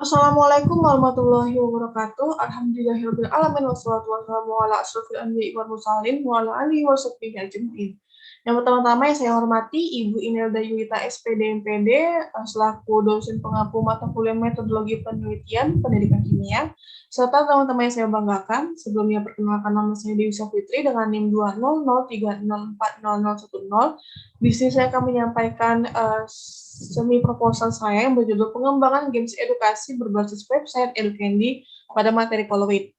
Assalamualaikum warahmatullahi wabarakatuh. Alhamdulillahirabbil alamin wassalatu wassalamu ala asyrofil anbiya'i wal mursalin wa ala alihi wasahbihi ajmain. Yang pertama-tama yang saya hormati Ibu Inelda Yulita SPD MPD selaku dosen pengampu mata kuliah metodologi penelitian pendidikan kimia serta teman-teman yang saya banggakan. Sebelumnya perkenalkan nama saya Dewi Safitri dengan NIM 200304010. Di sini saya akan menyampaikan semi proposal saya yang berjudul pengembangan games edukasi berbasis website EduCandy pada materi Colloid.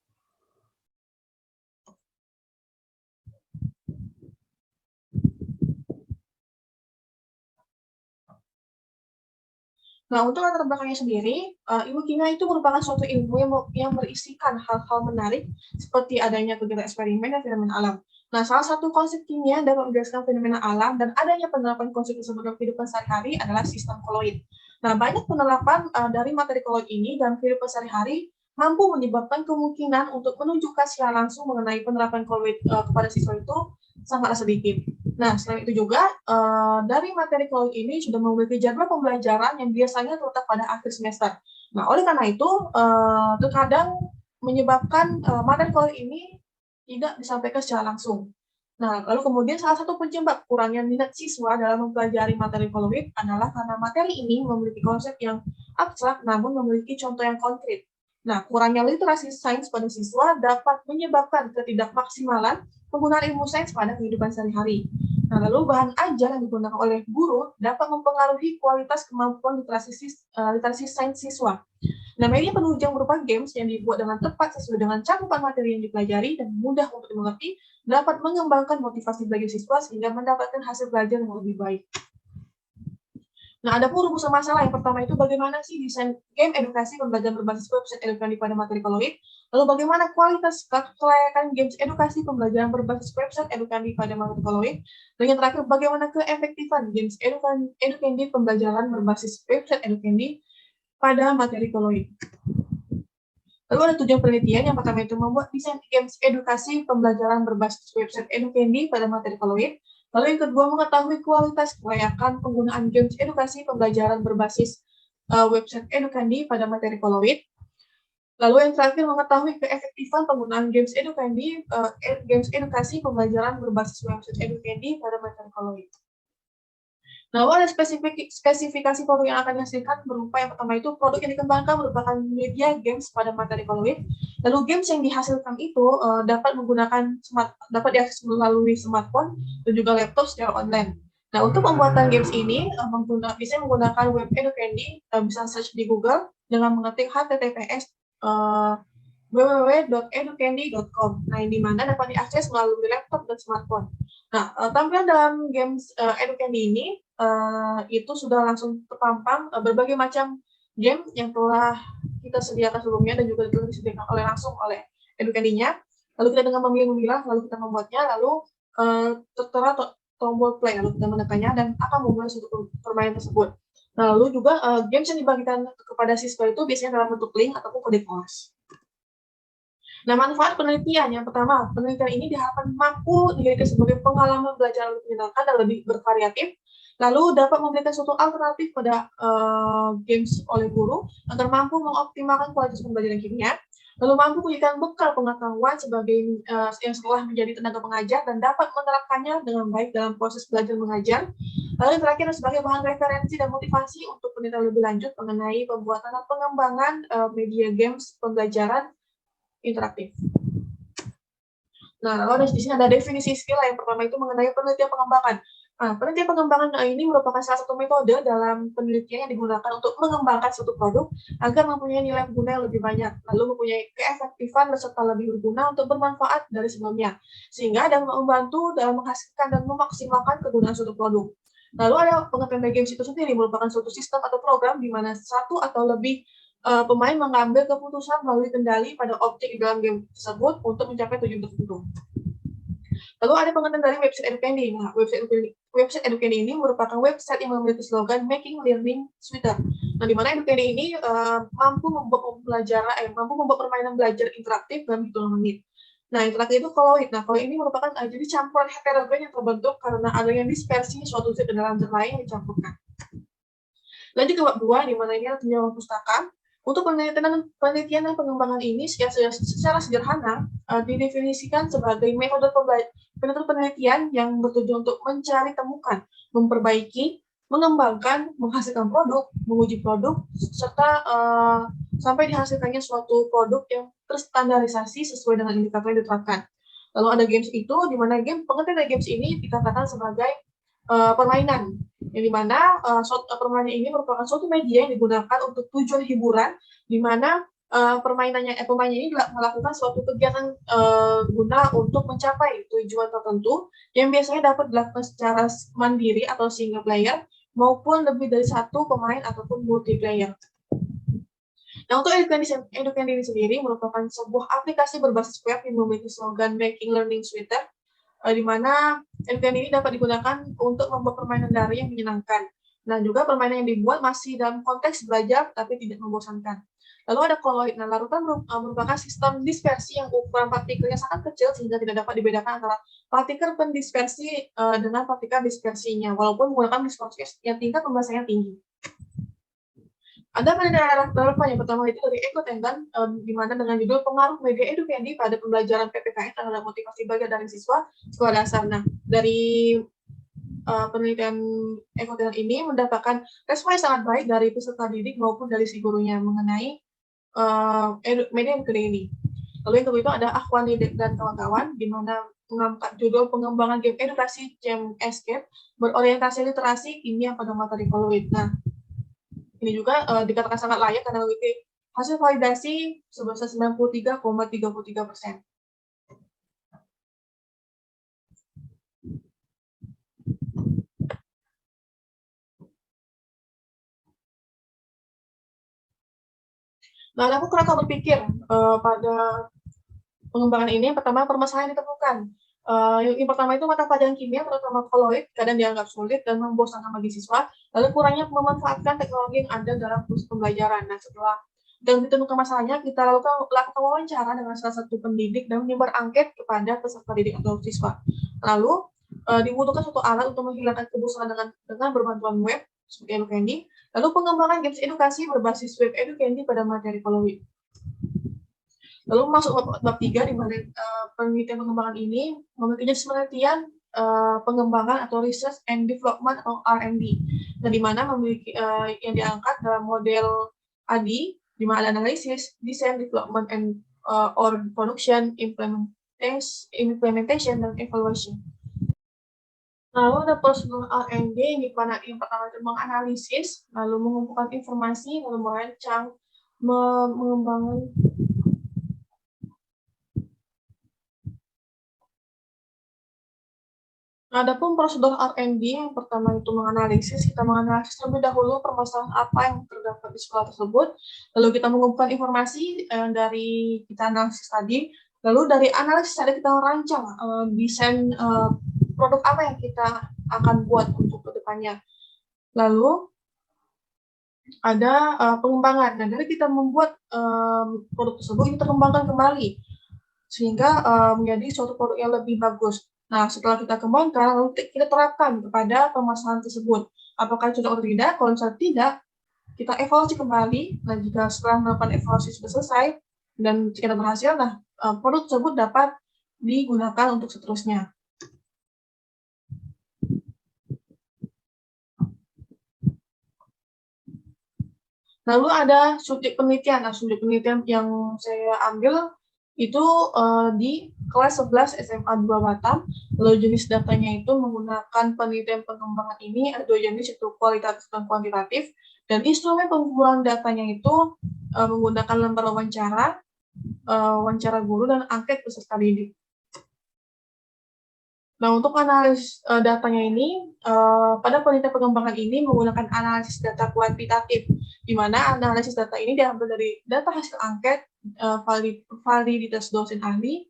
Nah, untuk latar belakangnya sendiri, ilmu kimia itu merupakan suatu ilmu yang berisikan hal-hal menarik seperti adanya kegiatan eksperimen dan fenomena alam. Nah, salah satu konsep kimia dapat menjelaskan fenomena alam dan adanya penerapan konsep tersebut dalam kehidupan sehari-hari adalah sistem koloid. Nah, banyak penerapan dari materi koloid ini dalam kehidupan sehari-hari mampu menyebabkan kemungkinan untuk menunjukkan secara langsung mengenai penerapan koloid kepada siswa itu sangat sedikit. Nah, selain itu juga dari materi cloud ini sudah memiliki jadwal pembelajaran yang biasanya terletak pada akhir semester. Nah, oleh karena itu terkadang menyebabkan materi cloud ini tidak disampaikan secara langsung. Nah, lalu kemudian salah satu penyebab kurangnya minat siswa dalam mempelajari materi Colloid adalah karena materi ini memiliki konsep yang abstrak namun memiliki contoh yang konkret. Nah, kurangnya literasi sains pada siswa dapat menyebabkan ketidakmaksimalan penggunaan ilmu sains pada kehidupan sehari-hari. Nah, lalu bahan ajar yang digunakan oleh guru dapat mempengaruhi kualitas kemampuan literasi sains siswa. Nah, media penunjang berupa games yang dibuat dengan tepat sesuai dengan cakupan materi yang dipelajari dan mudah untuk dimengerti dapat mengembangkan motivasi belajar siswa sehingga mendapatkan hasil belajar yang lebih baik. Nah, ada pun rumusan masalah yang pertama itu bagaimana sih desain game edukasi pembelajaran berbasis website edukasi pada materi Colloid. Lalu bagaimana kualitas kelayakan games edukasi pembelajaran berbasis website edukasi pada materi Colloid. Dan yang terakhir bagaimana keefektifan games edukasi pembelajaran berbasis website edukasi pada materi Colloid. Lalu ada tujuan penelitian yang pertama itu membuat desain games edukasi pembelajaran berbasis website EduCandy pada materi Colloid. Lalu yang kedua mengetahui kualitas kelayakan penggunaan games edukasi pembelajaran berbasis website EduCandy pada materi Colloid. Lalu yang terakhir mengetahui keefektifan penggunaan games edukasi pembelajaran berbasis website EduCandy pada materi Colloid. Nah, ada spesifikasi produk yang akan dihasilkan berupa yang pertama itu produk yang dikembangkan merupakan media games pada materi Colloid. Lalu games yang dihasilkan itu dapat diakses melalui smartphone dan juga laptop secara online. Nah, untuk pembuatan games ini bisa menggunakan web EduCandy, bisa search di Google dengan mengetik https www.educandy.com. Nah, di mana dapat diakses melalui laptop dan smartphone. Nah, tampilan dalam games EduCandy ini itu sudah langsung terpampang berbagai macam game yang telah kita sediakan sebelumnya dan juga telah disediakan langsung oleh EduCandy-nya. Lalu kita dengan memilih-milah, lalu kita membuatnya, lalu tertera tombol play, lalu kita menekannya dan akan memulai suatu permainan tersebut. Nah, lalu juga games yang dibagikan kepada siswa itu biasanya dalam bentuk link ataupun kode kelas. Nah, manfaat penelitian yang pertama, penelitian ini diharapkan mampu dijadikan sebagai pengalaman belajar lebih menyenangkan dan lebih bervariatif, lalu dapat memberikan suatu alternatif pada games oleh guru agar mampu mengoptimalkan kualitas pembelajaran kimia, lalu mampu memberikan bekal pengetahuan sebagai yang setelah menjadi tenaga pengajar dan dapat menerapkannya dengan baik dalam proses belajar mengajar. Lalu yang terakhir sebagai bahan referensi dan motivasi untuk penelitian lebih lanjut mengenai pembuatan dan pengembangan media games pembelajaran interaktif. Nah, lalu di sini ada definisi istilah yang pertama itu mengenai penelitian pengembangan. Nah, penelitian pengembangan ini merupakan salah satu metode dalam penelitian yang digunakan untuk mengembangkan suatu produk agar mempunyai nilai guna yang lebih banyak, lalu mempunyai keefektifan serta lebih berguna untuk bermanfaat dari sebelumnya, sehingga dapat membantu dalam menghasilkan dan memaksimalkan kegunaan suatu produk. Lalu ada pengertian games itu sendiri merupakan suatu sistem atau program di mana satu atau lebih pemain mengambil keputusan melalui kendali pada objek di dalam game tersebut untuk mencapai tujuan tertentu. Lalu ada pengertian dari website EduCandy. Nah, website EduCandy ini merupakan website yang memiliki slogan Making Learning Sweeter. Nah, di mana EduCandy ini mampu membuat permainan belajar interaktif dalam hitungan menit. Nah, yang terakhir itu Colloid. Nah, Colloid ini merupakan jadi campuran heterogen yang terbentuk karena adanya dispersi suatu zat ke dalam zat lain yang dicampurkan. Lanjut ke bab 2, di mana ini adalah penjualan pustaka. Untuk penelitian dan pengembangan ini secara sederhana didefinisikan sebagai metode penelitian yang bertujuan untuk mencari temukan, memperbaiki, mengembangkan, menghasilkan produk, menguji produk, serta sampai dihasilkannya suatu produk yang terstandarisasi sesuai dengan indikator yang diterapkan. Lalu ada games itu, di mana pengertian dari games ini dikatakan sebagai permainan, yang dimana permainan ini merupakan suatu media yang digunakan untuk tujuan hiburan, di mana pemain ini melakukan suatu kegiatan guna untuk mencapai tujuan tertentu yang biasanya dapat dilakukan secara mandiri atau single player maupun lebih dari satu pemain ataupun multiplayer. Nah, untuk Educandini sendiri merupakan sebuah aplikasi berbasis web yang memiliki slogan Making Learning Sweeter, di mana Educand ini dapat digunakan untuk membuat permainan daring yang menyenangkan. Nah, juga permainan yang dibuat masih dalam konteks belajar, tapi tidak membosankan. Lalu ada koloid. Nah, larutan merupakan sistem dispersi yang ukuran partikelnya sangat kecil sehingga tidak dapat dibedakan antara partikel pendispersi dengan partikel dispersinya, walaupun menggunakan dispersi yang tingkat pembahasannya tinggi. Ada penelitian relevan yang pertama itu dari Eko Tendan, di mana dengan judul pengaruh media Educandi pada pembelajaran PPKN terhadap motivasi belajar dari siswa sekolah dasar. Nah, dari penelitian Eko Tendan ini mendapatkan respon yang sangat baik dari peserta didik maupun dari si gurunya mengenai media Educandi ini. Lalu yang kedua itu ada Akhwani dan kawan-kawan, di mana mengangkat judul pengembangan game edukasi Jam Escape berorientasi literasi kimia pada materi koloid. Nah, ini juga dikatakan sangat layak karena memiliki hasil validasi sebesar 93,33%. Nah, aku kerangka berpikir pada pengembangan ini. Yang pertama, permasalahan yang ditemukan. Yang pertama itu mata pelajaran kimia, terutama koloid, kadang dianggap sulit dan membosankan bagi siswa. Lalu kurangnya memanfaatkan teknologi yang ada dalam proses pembelajaran. Nah, setelah dan ditemukan masalahnya, kita lakukan wawancara dengan salah satu pendidik dan menyebar angket kepada peserta didik atau siswa. Lalu dibutuhkan suatu alat untuk menghilangkan kebosanan dengan berbantuan web seperti Educandi. Lalu pengembangan games edukasi berbasis web Educandi pada materi koloid. Lalu masuk bab 3 di mana penelitian pengembangan ini memiliki jenis penelitian pengembangan atau research and development atau R&D. Nah, di mana memiliki yang diangkat dalam model ADI, di mana ada analisis, design, development, and or production, implementation, dan evaluation. Lalu ada prosedur R&D yang pertama itu menganalisis, lalu mengumpulkan informasi, lalu merancang, mengembangkan. Adapun prosedur R&D yang pertama itu menganalisis, kita menganalisis terlebih dahulu permasalahan apa yang terdapat di sekolah tersebut, lalu kita mengumpulkan informasi dari kita analisis tadi, lalu dari analisis tadi kita merancang desain produk apa yang kita akan buat untuk kedepannya. Lalu ada pengembangan. Nah, dari kita membuat produk tersebut, kita kembangkan kembali sehingga menjadi suatu produk yang lebih bagus. Nah, setelah kita kembangkan, lalu kita terapkan kepada permasalahan tersebut. Apakah cocok atau tidak? Kalau misalnya tidak, kita evaluasi kembali. Nah, jika setelah melakukan evaluasi sudah selesai dan kita berhasil, nah produk tersebut dapat digunakan untuk seterusnya. Lalu ada subjek penelitian. Nah, subjek penelitian yang saya ambil itu di kelas 11 SMA 2 Batam. Lalu jenis datanya itu menggunakan penelitian pengembangan ini ada dua jenis, yaitu kualitatif dan kuantitatif. Dan instrumen pengumpulan datanya itu menggunakan lembar wawancara guru, dan angket peserta didik. Nah, untuk analisis datanya ini, pada penelitian pengembangan ini menggunakan analisis data kuantitatif, di mana analisis data ini diambil dari data hasil angket, validitas dosen ahli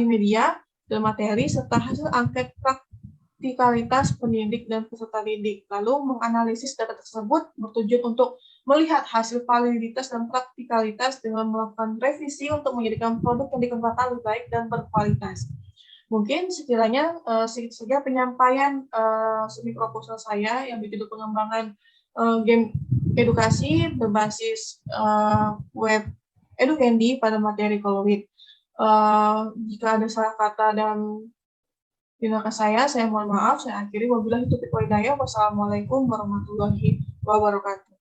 media, dan materi, serta hasil angket praktikalitas pendidik dan peserta didik. Lalu menganalisis data tersebut bertujuan untuk melihat hasil validitas dan praktikalitas dengan melakukan revisi untuk menjadikan produk yang dikembangkan lebih baik dan berkualitas. Mungkin sekiranya segitu saja penyampaian semi proposal saya yang berjudul pengembangan game edukasi berbasis web EduCandy pada materi Kolowit. Jika ada salah kata dan tindakan saya mohon maaf. Saya akhiri. Wabillahi taufiq wal hidayah. Wassalamualaikum warahmatullahi wabarakatuh.